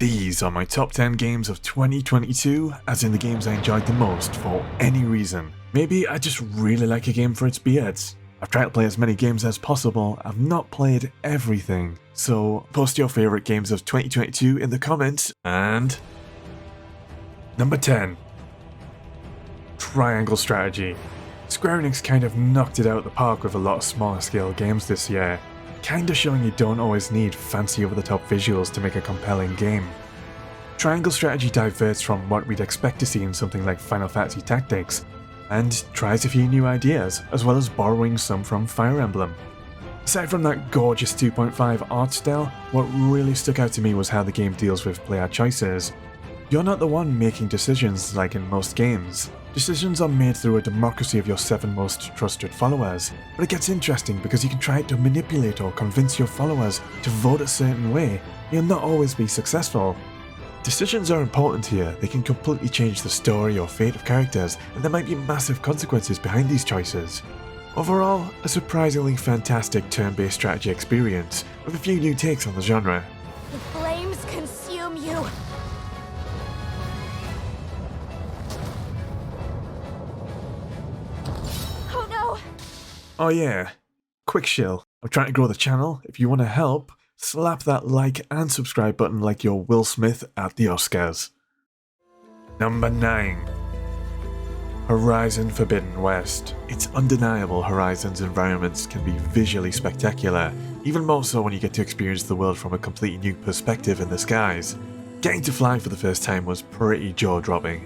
These are my top 10 games of 2022, as in the games I enjoyed the most for any reason. Maybe I just really like a game for its beards. I've tried to play as many games as possible, I've not played everything. So post your favourite games of 2022 in the comments, and... Number 10. Triangle Strategy. Square Enix kind of knocked it out of the park with a lot of smaller scale games this year, kinda showing you don't always need fancy over the top visuals to make a compelling game. Triangle Strategy diverts from what we'd expect to see in something like Final Fantasy Tactics, and tries a few new ideas, as well as borrowing some from Fire Emblem. Aside from that gorgeous 2.5 art style, what really stuck out to me was how the game deals with player choices. You're not the one making decisions like in most games. Decisions are made through a democracy of your 7 most trusted followers, but it gets interesting because you can try to manipulate or convince your followers to vote a certain way, and you'll not always be successful. Decisions are important here, they can completely change the story or fate of characters, and there might be massive consequences behind these choices. Overall, a surprisingly fantastic turn-based strategy experience, with a few new takes on the genre. The flames consume you! Oh no! Oh yeah, quick shill. I'm trying to grow the channel. If you want to help, slap that like and subscribe button like you're Will Smith at the Oscars. Number 9. Horizon Forbidden West. It's undeniable Horizon's environments can be visually spectacular, even more so when you get to experience the world from a completely new perspective in the skies. Getting to fly for the first time was pretty jaw-dropping.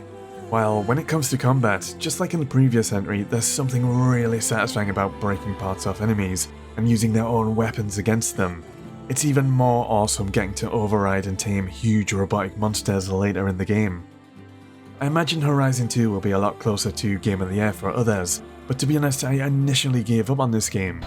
While when it comes to combat, just like in the previous entry, there's something really satisfying about breaking parts off enemies and using their own weapons against them. It's even more awesome getting to override and tame huge robotic monsters later in the game. I imagine Horizon 2 will be a lot closer to Game of the Year for others, but to be honest, I initially gave up on this game.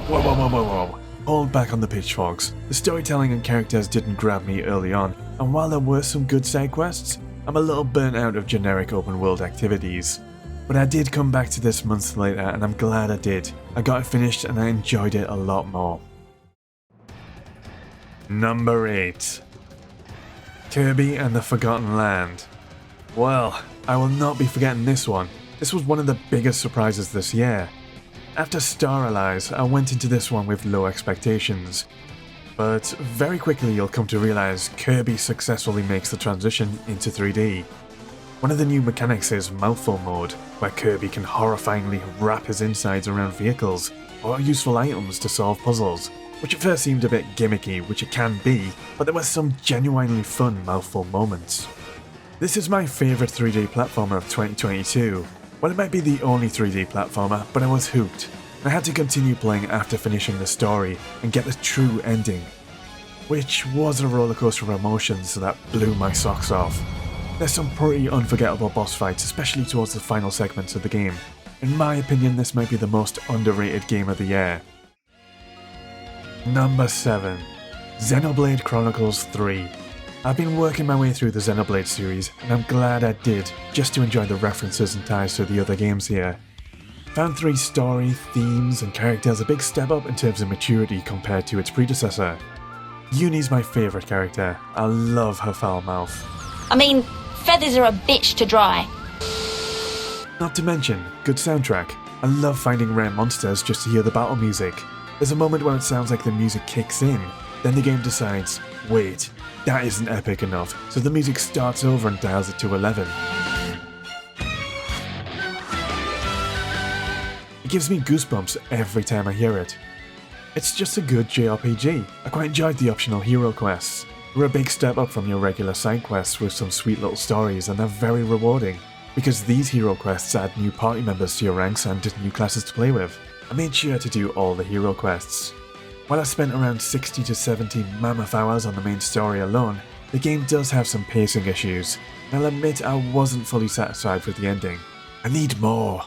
Whoa. Hold back on the pitchforks. The storytelling and characters didn't grab me early on, and while there were some good side quests, I'm a little burnt out of generic open world activities. But I did come back to this months later, and I'm glad I did. I got it finished and I enjoyed it a lot more. Number 8. Kirby and the Forgotten Land. Well, I will not be forgetting this one. This was one of the biggest surprises this year. After Star Allies, I went into this one with low expectations. But very quickly you'll come to realise Kirby successfully makes the transition into 3D. One of the new mechanics is Mouthful Mode, where Kirby can horrifyingly wrap his insides around vehicles or useful items to solve puzzles, which at first seemed a bit gimmicky, which it can be, but there were some genuinely fun mouthful moments. This is my favourite 3D platformer of 2022. Well, it might be the only 3D platformer, but I was hooked. I had to continue playing after finishing the story and get the true ending, which was a rollercoaster of emotions that blew my socks off. There's some pretty unforgettable boss fights, especially towards the final segments of the game. In my opinion, this might be the most underrated game of the year. Number 7. Xenoblade Chronicles 3. I've been working my way through the Xenoblade series, and I'm glad I did, just to enjoy the references and ties to the other games here. Found 3's story, themes, and characters a big step up in terms of maturity compared to its predecessor. Yunie's my favourite character. I love her foul mouth. I mean, feathers are a bitch to dry. Not to mention, good soundtrack. I love finding rare monsters just to hear the battle music. There's a moment when it sounds like the music kicks in, then the game decides, wait, that isn't epic enough, so the music starts over and dials it to 11. It gives me goosebumps every time I hear it. It's just a good JRPG. I quite enjoyed the optional hero quests. They're a big step up from your regular side quests with some sweet little stories, and they're very rewarding, because these hero quests add new party members to your ranks and new classes to play with. I made sure to do all the hero quests. While I spent around 60 to 70 mammoth hours on the main story alone, the game does have some pacing issues, and I'll admit I wasn't fully satisfied with the ending. I need more.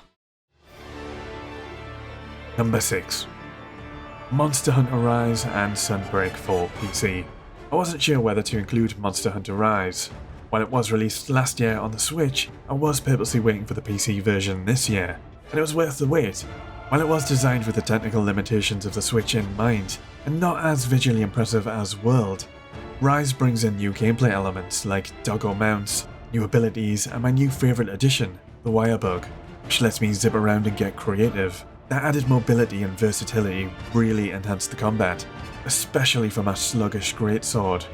Number 6. Monster Hunter Rise and Sunbreak for PC. I wasn't sure whether to include Monster Hunter Rise. While it was released last year on the Switch, I was purposely waiting for the PC version this year, and it was worth the wait. While it was designed with the technical limitations of the Switch in mind, and not as visually impressive as World, Rise brings in new gameplay elements like doggo mounts, new abilities, and my new favourite addition, the wire bug, which lets me zip around and get creative. That added mobility and versatility really enhanced the combat, especially for my sluggish greatsword.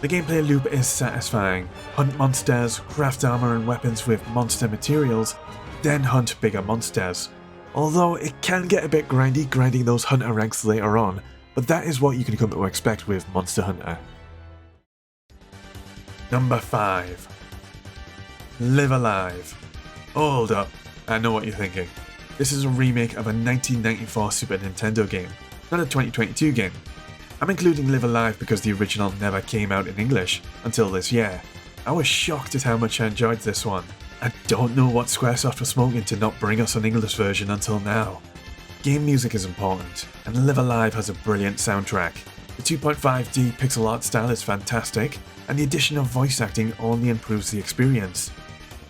The gameplay loop is satisfying. Hunt monsters, craft armor and weapons with monster materials, then hunt bigger monsters. Although it can get a bit grindy grinding those hunter ranks later on, but that is what you can come to expect with Monster Hunter. Number 5. Live Alive. Hold up, I know what you're thinking. This is a remake of a 1994 Super Nintendo game, not a 2022 game. I'm including Live Alive because the original never came out in English until this year. I was shocked at how much I enjoyed this one. I don't know what Squaresoft was smoking to not bring us an English version until now. Game music is important, and Live Alive has a brilliant soundtrack. The 2.5D pixel art style is fantastic, and the addition of voice acting only improves the experience.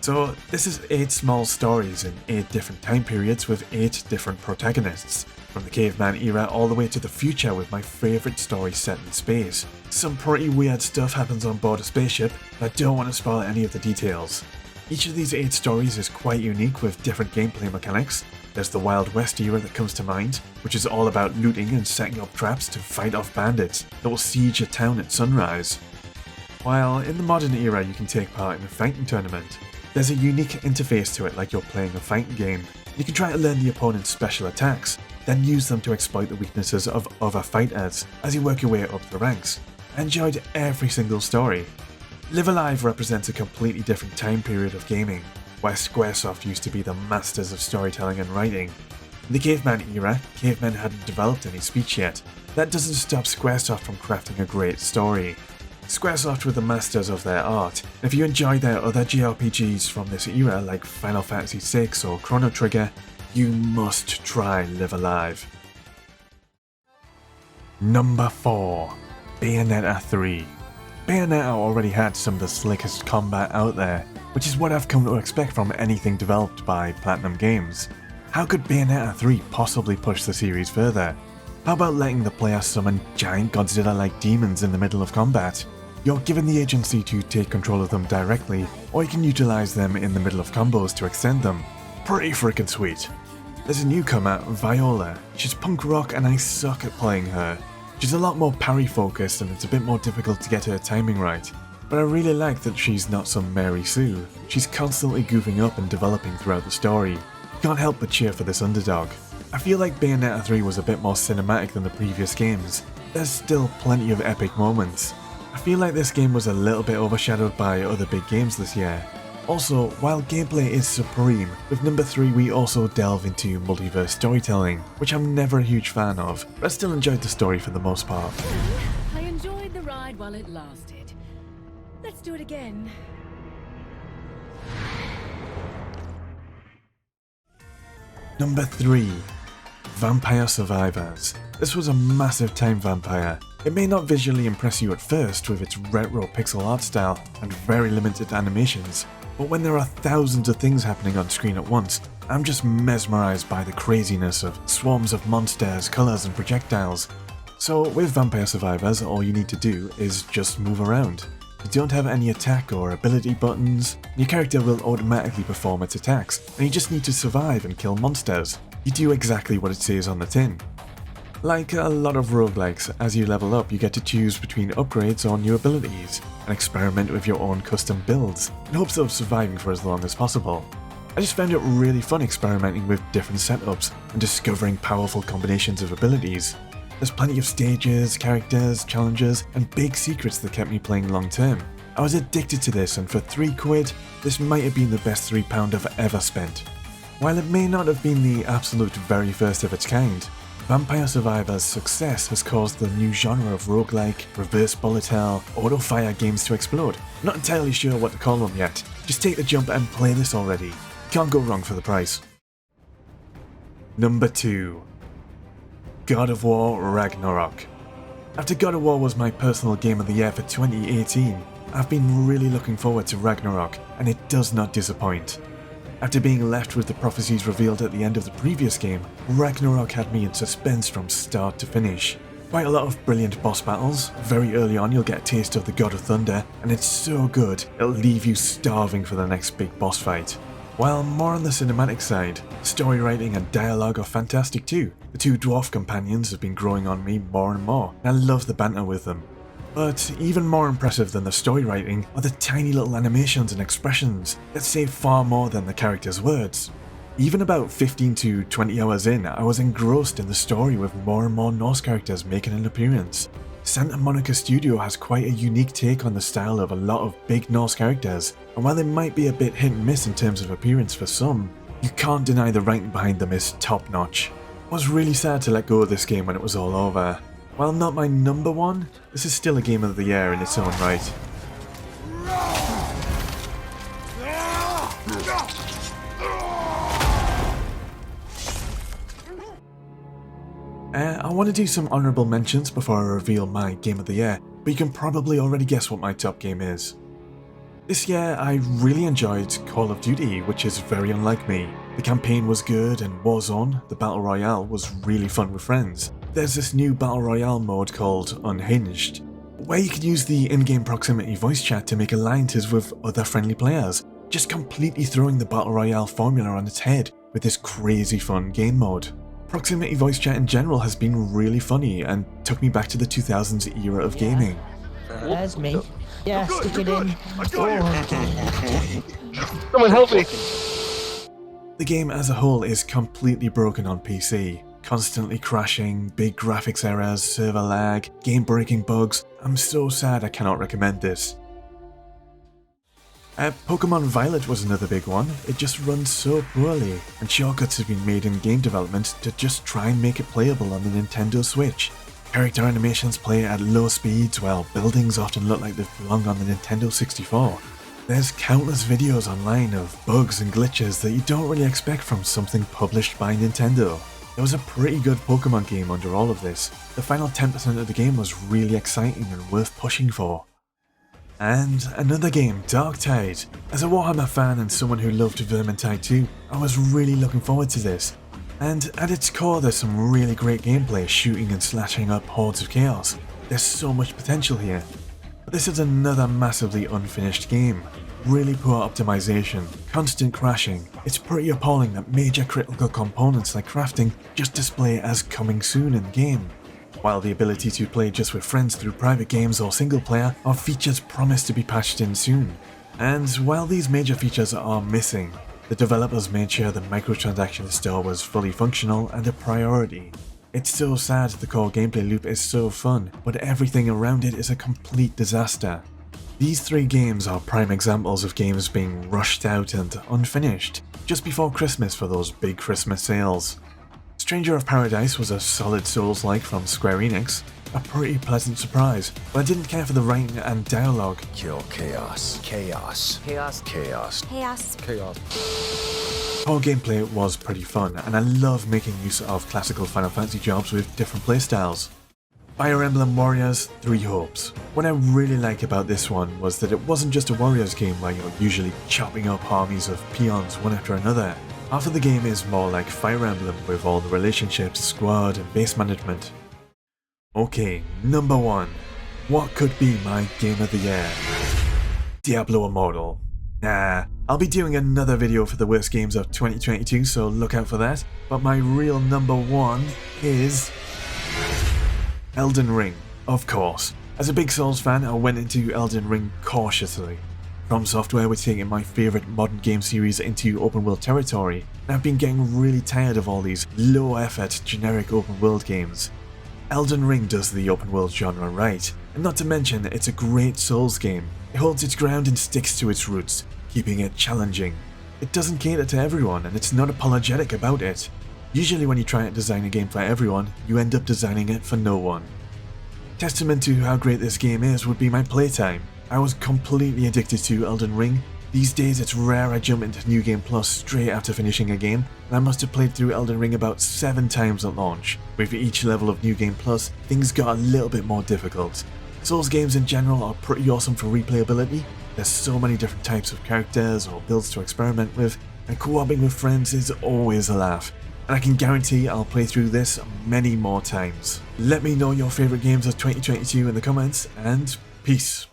So this is 8 small stories in 8 different time periods with 8 different protagonists, from the caveman era all the way to the future with my favourite story set in space. Some pretty weird stuff happens on board a spaceship, but I don't want to spoil any of the details. Each of these 8 stories is quite unique with different gameplay mechanics. There's the Wild West era that comes to mind, which is all about looting and setting up traps to fight off bandits that will siege a town at sunrise. While in the modern era you can take part in a fighting tournament, there's a unique interface to it like you're playing a fighting game. You can try to learn the opponent's special attacks, then use them to exploit the weaknesses of other fighters as you work your way up the ranks. I enjoyed every single story. Live Alive represents a completely different time period of gaming, where Squaresoft used to be the masters of storytelling and writing. In the Caveman era, cavemen hadn't developed any speech yet. That doesn't stop Squaresoft from crafting a great story. Squaresoft were the masters of their art, and if you enjoy their other JRPGs from this era like Final Fantasy VI or Chrono Trigger, you must try Live Alive. Number 4. Bayonetta 3. Bayonetta already had some of the slickest combat out there, which is what I've come to expect from anything developed by Platinum Games. How could Bayonetta 3 possibly push the series further? How about letting the player summon giant Godzilla-like demons in the middle of combat? You're given the agency to take control of them directly, or you can utilize them in the middle of combos to extend them. Pretty freaking sweet. There's a newcomer, Viola. She's punk rock and I suck at playing her. She's a lot more parry focused and it's a bit more difficult to get her timing right. But I really like that she's not some Mary Sue. She's constantly goofing up and developing throughout the story. Can't help but cheer for this underdog. I feel like Bayonetta 3 was a bit more cinematic than the previous games. There's still plenty of epic moments. I feel like this game was a little bit overshadowed by other big games this year. Also, while gameplay is supreme, with number 3 we also delve into multiverse storytelling, which I'm never a huge fan of, but I still enjoyed the story for the most part. I enjoyed the ride while it lasted. Let's do it again. Number 3. Vampire Survivors. This was a massive time vampire. It may not visually impress you at first with its retro pixel art style and very limited animations, but when there are thousands of things happening on screen at once, I'm just mesmerized by the craziness of swarms of monsters, colors and projectiles. So with Vampire Survivors, all you need to do is just move around. You don't have any attack or ability buttons, your character will automatically perform its attacks, and you just need to survive and kill monsters. You do exactly what it says on the tin. Like a lot of roguelikes, as you level up you get to choose between upgrades or new abilities, and experiment with your own custom builds, in hopes of surviving for as long as possible. I just found it really fun experimenting with different setups and discovering powerful combinations of abilities. There's plenty of stages, characters, challenges, and big secrets that kept me playing long term. I was addicted to this, and for £3, this might have been the best £3 I've ever spent. While it may not have been the absolute very first of its kind, Vampire Survivors' success has caused the new genre of roguelike, reverse bullet hell, auto-fire games to explode. Not entirely sure what to call them yet. Just take the jump and play this already. Can't go wrong for the price. Number 2. God of War Ragnarok. After God of War was my personal game of the year for 2018, I've been really looking forward to Ragnarok, and it does not disappoint. After being left with the prophecies revealed at the end of the previous game, Ragnarok had me in suspense from start to finish. Quite a lot of brilliant boss battles. Very early on you'll get a taste of the God of Thunder, and it's so good it'll leave you starving for the next big boss fight. While more on the cinematic side, story writing and dialogue are fantastic too. The two dwarf companions have been growing on me more and more, and I love the banter with them. But even more impressive than the story writing are the tiny little animations and expressions that say far more than the characters' words. Even about 15 to 20 hours in, I was engrossed in the story with more and more Norse characters making an appearance. Santa Monica Studio has quite a unique take on the style of a lot of big Norse characters, and while they might be a bit hit and miss in terms of appearance for some, you can't deny the writing behind them is top notch. I was really sad to let go of this game when it was all over. While not my number one, this is still a game of the year in its own right. I want to do some honourable mentions before I reveal my game of the year, but you can probably already guess what my top game is. This year I really enjoyed Call of Duty, which is very unlike me. The campaign was good, and Warzone, the Battle Royale, was really fun with friends. There's this new Battle Royale mode called Unhinged, where you can use the in-game proximity voice chat to make alliances with other friendly players, just completely throwing the Battle Royale formula on its head with this crazy fun game mode. Proximity voice chat in general has been really funny and took me back to the 2000s era of gaming. There's me. Yeah, stick it in. Someone help me! The game as a whole is completely broken on PC. Constantly crashing, big graphics errors, server lag, game-breaking bugs. I'm so sad I cannot recommend this. Pokemon Violet was another big one. It just runs so poorly, and shortcuts have been made in game development to just try and make it playable on the Nintendo Switch. Character animations play at low speeds while buildings often look like they belong on the Nintendo 64. There's countless videos online of bugs and glitches that you don't really expect from something published by Nintendo. There was a pretty good Pokemon game under all of this. The final 10% of the game was really exciting and worth pushing for. And another game, Darktide. As a Warhammer fan and someone who loved Vermintide 2, I was really looking forward to this. And at its core there's some really great gameplay, shooting and slashing up hordes of chaos. There's so much potential here. But this is another massively unfinished game. Really poor optimization, constant crashing. It's pretty appalling that major critical components like crafting just display as coming soon in the game, while the ability to play just with friends through private games or single player are features promised to be patched in soon. And while these major features are missing, the developers made sure the microtransaction store was fully functional and a priority. It's so sad the core gameplay loop is so fun, but everything around it is a complete disaster. These three games are prime examples of games being rushed out and unfinished, just before Christmas for those big Christmas sales. Stranger of Paradise was a solid Souls-like from Square Enix, a pretty pleasant surprise, but I didn't care for the writing and dialogue. Kill chaos. Chaos. Chaos. Chaos. Chaos. Chaos. Core gameplay was pretty fun, and I love making use of classical Final Fantasy jobs with different playstyles. Fire Emblem Warriors 3 Hopes. What I really like about this one was that it wasn't just a Warriors game where you're usually chopping up armies of peons one after another. Half of the game is more like Fire Emblem with all the relationships, squad and base management. Okay, number 1. What could be my game of the year? Diablo Immortal. Nah, I'll be doing another video for the worst games of 2022, so look out for that. But my real number 1 is Elden Ring, of course. As a big Souls fan, I went into Elden Ring cautiously. From Software were taking my favourite modern game series into open world territory, and I've been getting really tired of all these low effort, generic open world games. Elden Ring does the open world genre right, and not to mention it's a great Souls game. It holds its ground and sticks to its roots, keeping it challenging. It doesn't cater to everyone, and it's not apologetic about it. Usually when you try to design a game for everyone, you end up designing it for no one. Testament to how great this game is would be my playtime. I was completely addicted to Elden Ring. These days it's rare I jump into New Game Plus straight after finishing a game, and I must have played through Elden Ring about 7 times at launch. With each level of New Game Plus, things got a little bit more difficult. Souls games in general are pretty awesome for replayability. There's so many different types of characters or builds to experiment with, and co-oping with friends is always a laugh. and I can guarantee I'll play through this many more times. Let me know your favourite games of 2022 in the comments, and peace.